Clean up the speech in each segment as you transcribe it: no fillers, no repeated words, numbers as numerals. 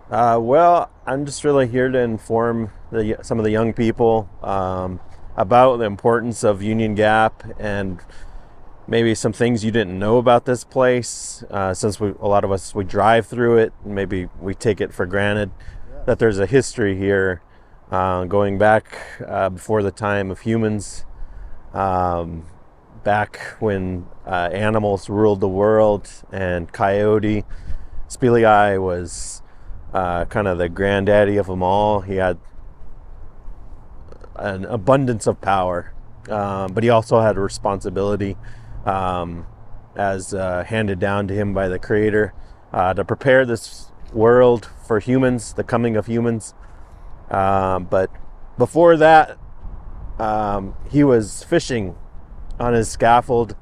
Well, I'm just really here to inform some of the young people about the importance of Union Gap and maybe some things you didn't know about this place. Since a lot of us, we drive through it, and maybe we take it for granted that Yes. there's a history here going back before the time of humans, um, back when animals ruled the world, and Coyote Spilei was kind of the granddaddy of them all. He had an abundance of power, but he also had a responsibility, um, as handed down to him by the Creator, to prepare this world for humans, the coming of humans. But before that, he was fishing on his scaffold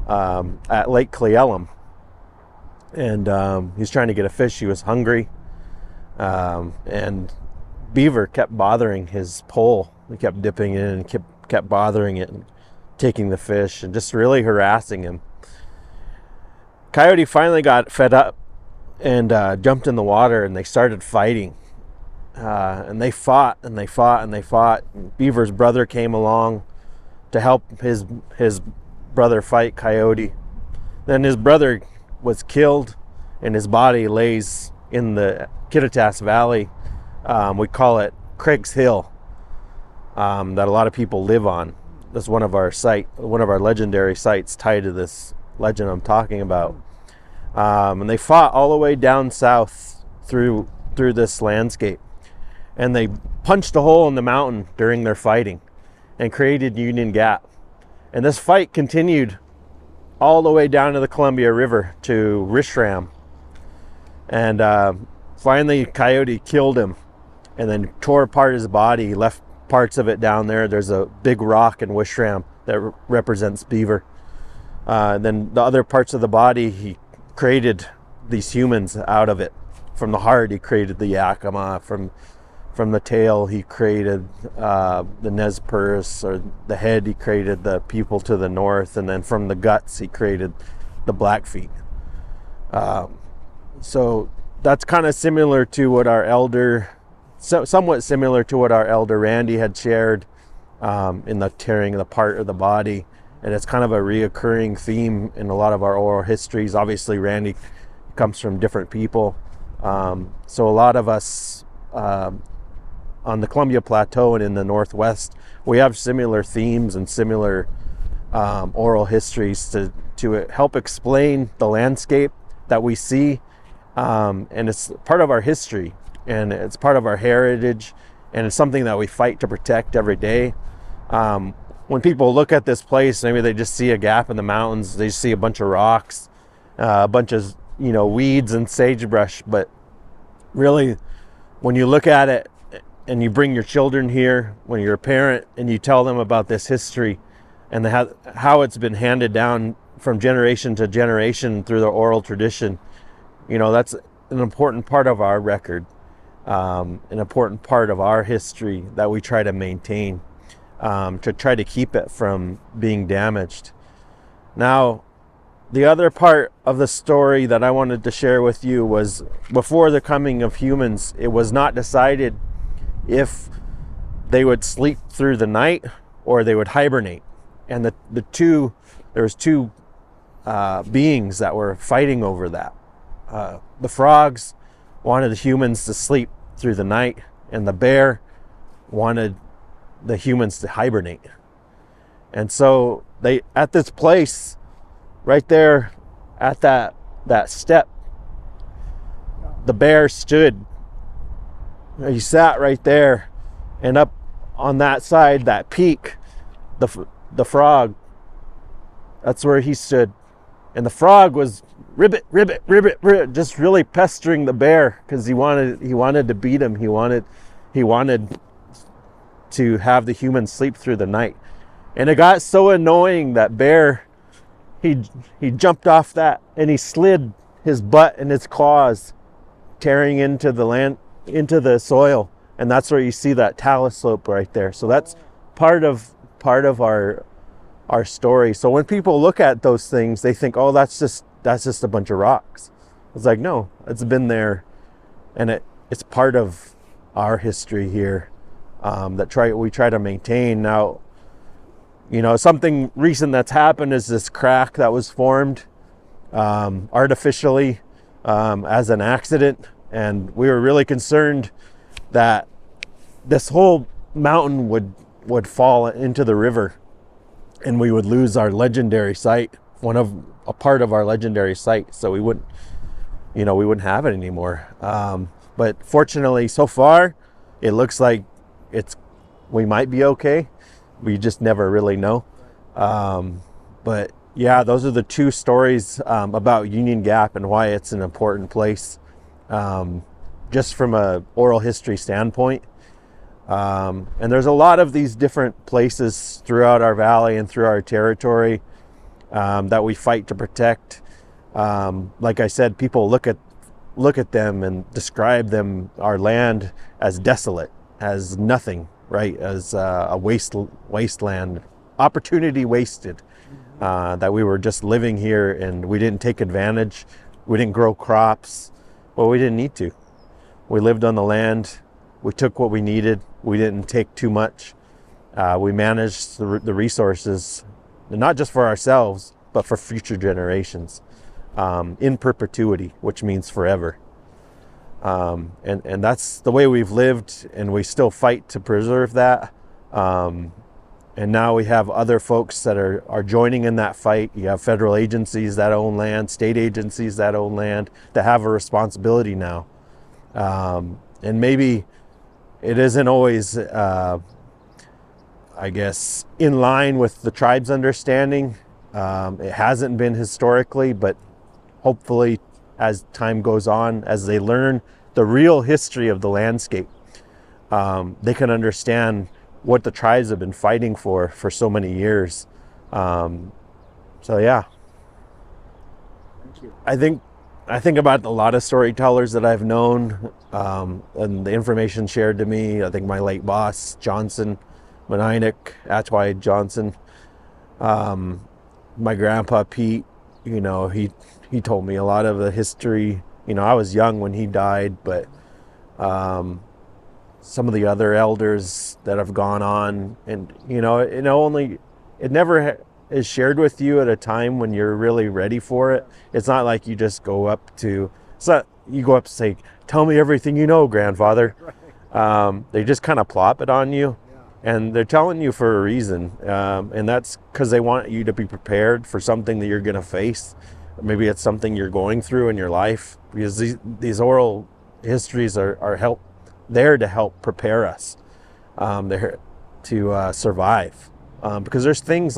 at Lake Cleellum, and he was trying to get a fish. He was hungry, and beaver kept bothering his pole. He kept dipping in and kept bothering it and taking the fish and just really harassing him. Coyote finally got fed up and jumped in the water, and they started fighting. And they fought and they fought and they fought. And Beaver's brother came along to help his brother fight Coyote. Then his brother was killed, and his body lays in the Kittitas Valley. We call it Craig's Hill, that a lot of people live on. That's one of our legendary sites tied to this legend I'm talking about. And they fought all the way down south through this landscape, and they punched a hole in the mountain during their fighting, and created Union Gap. And this fight continued all the way down to the Columbia River to Rishram, and finally Coyote killed him and then tore apart his body. He left parts of it down there. There's a big rock in Wishram that represents beaver. Then the other parts of the body, he created these humans out of it. From the heart, he created the Yakama. From the tail, he created the Nez Perce, or the head, he created the people to the north, and then from the guts, he created the Blackfeet. So that's kind of similar to what somewhat similar to what our elder Randy had shared in the tearing of the part of the body. And it's kind of a reoccurring theme in a lot of our oral histories. Obviously, Randy comes from different people. So a lot of us on the Columbia Plateau and in the Northwest, we have similar themes and similar oral histories to help explain the landscape that we see. And it's part of our history, and it's part of our heritage, and it's something that we fight to protect every day. When people look at this place, maybe they just see a gap in the mountains, they just see a bunch of rocks, a bunch of weeds and sagebrush. But really, when you look at it and you bring your children here, when you're a parent and you tell them about this history and how it's been handed down from generation to generation through the oral tradition, that's an important part of our record, an important part of our history that we try to maintain, to try to keep it from being damaged. Now, the other part of the story that I wanted to share with you was, before the coming of humans, it was not decided if they would sleep through the night or they would hibernate. And there was two beings that were fighting over that. The frogs wanted the humans to sleep through the night, and the bear wanted the humans to hibernate. And so they, at this place right there at that step, the bear stood. He sat right there, and up on that side, that peak, the frog, that's where he stood. And the frog was ribbit, ribbit, ribbit, ribbit, just really pestering the bear, because he wanted to beat him. He wanted to have the humans sleep through the night. And it got so annoying that bear, he jumped off that, and he slid his butt and his claws tearing into the land, into the soil. And that's where you see that talus slope right there. So that's part of our story. So when people look at those things, they think, oh, that's just a bunch of rocks. It's like, no, it's been there and it's part of our history here that we try to maintain. Now, something recent that's happened is this crack that was formed artificially as an accident, and we were really concerned that this whole mountain would fall into the river, and we would lose our legendary site, a part of our legendary site, so we wouldn't have it anymore. But fortunately, so far, it looks like we might be okay. We just never really know. But yeah, those are the two stories about Union Gap and why it's an important place, just from a oral history standpoint. And there's a lot of these different places throughout our valley and through our territory that we fight to protect. Like I said, people look at them and describe our land, as desolate, as nothing, right? As a wasteland, opportunity wasted, that we were just living here and we didn't take advantage. We didn't grow crops. Well, we didn't need to. We lived on the land. We took what we needed. We didn't take too much. We managed the resources, not just for ourselves, but for future generations, in perpetuity, which means forever. And that's the way we've lived, and we still fight to preserve that. And now we have other folks that are joining in that fight. You have federal agencies that own land, state agencies that own land, that have a responsibility now. And maybe it isn't always, I guess, in line with the tribe's understanding. It hasn't been historically, but hopefully as time goes on, as they learn the real history of the landscape, they can understand what the tribes have been fighting for so many years. So yeah. Thank you. I think about a lot of storytellers that I've known, and the information shared to me. I think my late boss, Johnson, Meninik, Atwide Johnson, my grandpa, Pete, he told me a lot of the history. I was young when he died, but some of the other elders that have gone on, and it never is shared with you at a time when you're really ready for it. It's not like you just go up to say, "Tell me everything you know, grandfather." They just kind of plop it on you, and they're telling you for a reason, and that's because they want you to be prepared for something that you're going to face. Maybe it's something you're going through in your life, because these oral histories are there to help prepare us. They're to survive, because there's things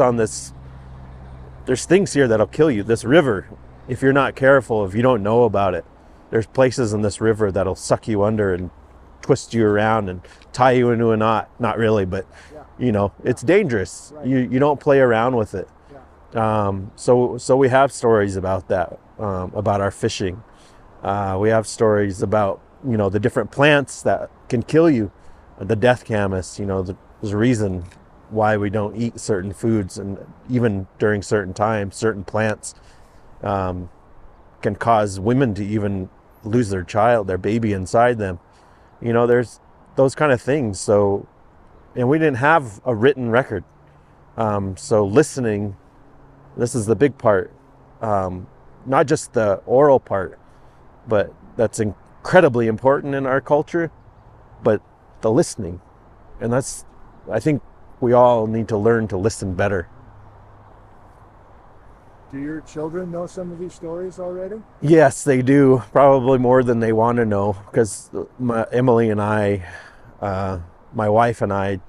here that'll kill you. This river, if you're not careful, if you don't know about it, there's places in this river that'll suck you under and twist you around and tie you into a knot. Not really, but it's dangerous. Right. You don't play around with it. So we have stories about that, about our fishing. We have stories about the different plants that can kill you, the death camas. There's a reason why we don't eat certain foods, and even during certain times, certain plants can cause women to even lose their baby inside them. There's those kind of things. So, and we didn't have a written record. So listening, this is the big part, not just the oral part, but that's incredibly important in our culture, but the listening. And I think we all need to learn to listen better. Do your children know some of these stories already? Yes, they do. Probably more than they want to know, because Emily and I, my wife and I,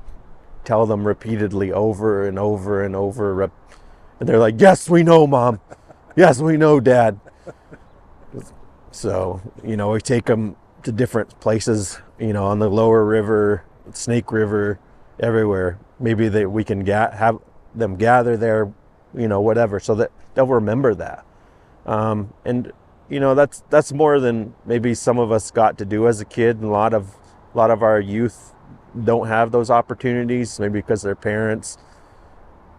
tell them repeatedly over and over and over. And they're like, "Yes, we know, Mom. Yes, we know, Dad." So, we take them to different places, on the lower river, Snake River, everywhere. Maybe we can have them gather there, whatever, so that they'll remember that. And that's more than maybe some of us got to do as a kid. And a lot of our youth don't have those opportunities, maybe because their parents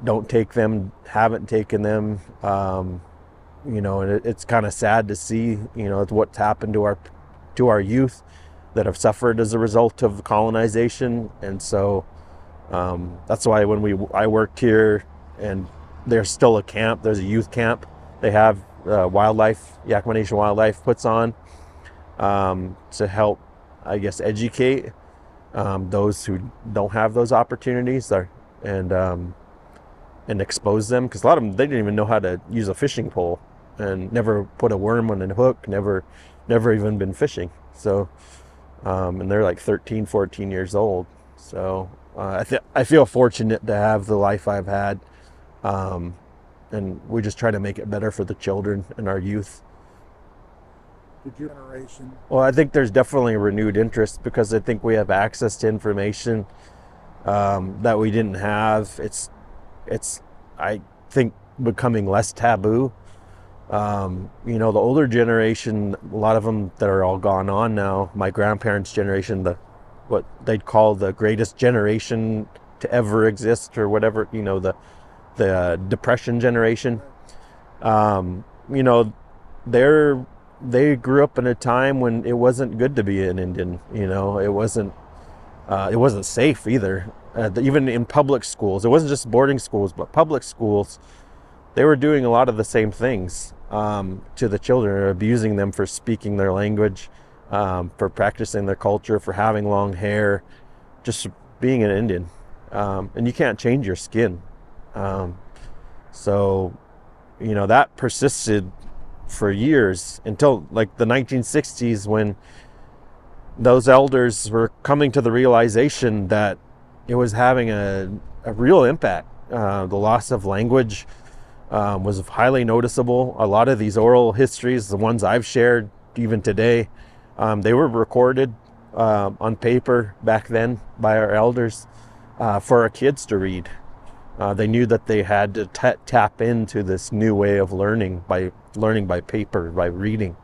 haven't taken them. And it's kind of sad to see, what's happened to to our youth that have suffered as a result of colonization. And so that's why when I worked here, and there's still a camp, there's a youth camp they have Yakama Nation Wildlife puts on to help, I guess, educate those who don't have those opportunities and expose them, because a lot of them, they didn't even know how to use a fishing pole and never put a worm on a hook, never even been fishing. So and they're like 13, 14 years old. So I feel fortunate to have the life I've had, and we just try to make it better for the children and our youth. The generation. Well, I think there's definitely a renewed interest, because I think we have access to information that we didn't have. It's I think becoming less taboo. The older generation, a lot of them that are all gone on now, my grandparents' generation, what they'd call the greatest generation to ever exist, or whatever, the Depression generation. They grew up in a time when it wasn't good to be an Indian. It wasn't safe either. Even in public schools, it wasn't just boarding schools, but public schools, they were doing a lot of the same things to the children, abusing them for speaking their language, for practicing their culture, for having long hair, just being an Indian. And you can't change your skin. So that persisted for years, until like the 1960s, when those elders were coming to the realization that it was having a real impact. The loss of language was highly noticeable. A lot of these oral histories, the ones I've shared even today, they were recorded on paper back then by our elders for our kids to read. They knew that they had to tap into this new way of learning by paper, by reading.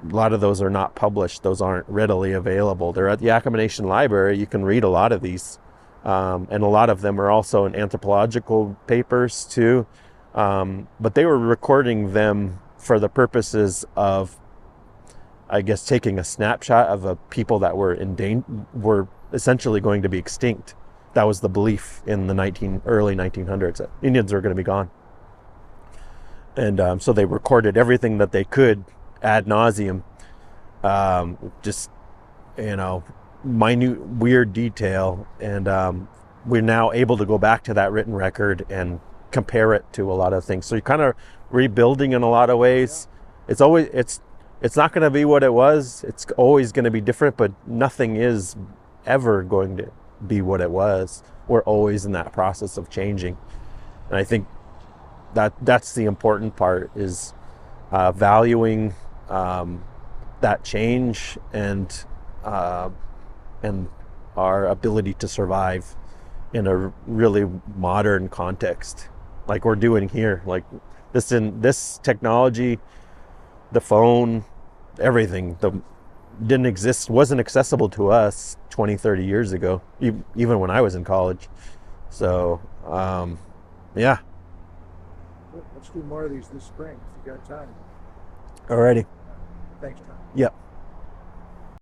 A lot of those are not published. Those aren't readily available. They're at the Yakama Nation Library. You can read a lot of these. And a lot of them are also in anthropological papers too. But they were recording them for the purposes of, I guess, taking a snapshot of a people that were essentially going to be extinct. That was the belief in the early 1900s, that Indians are going to be gone. And so they recorded everything that they could ad nauseum, just, minute, weird detail. And we're now able to go back to that written record and compare it to a lot of things. So you're kind of rebuilding in a lot of ways. Yeah. It's not going to be what it was. It's always going to be different, but nothing is ever going to be what it was. We're always in that process of changing. And I think that's the important part, is valuing that change and our ability to survive in a really modern context, like we're doing here. Like this technology, the phone, everything wasn't accessible to us 20, 30 years ago, even when I was in college. So yeah. Let's do more of these this spring if you got time. Alrighty. Thanks, Tom. Yep.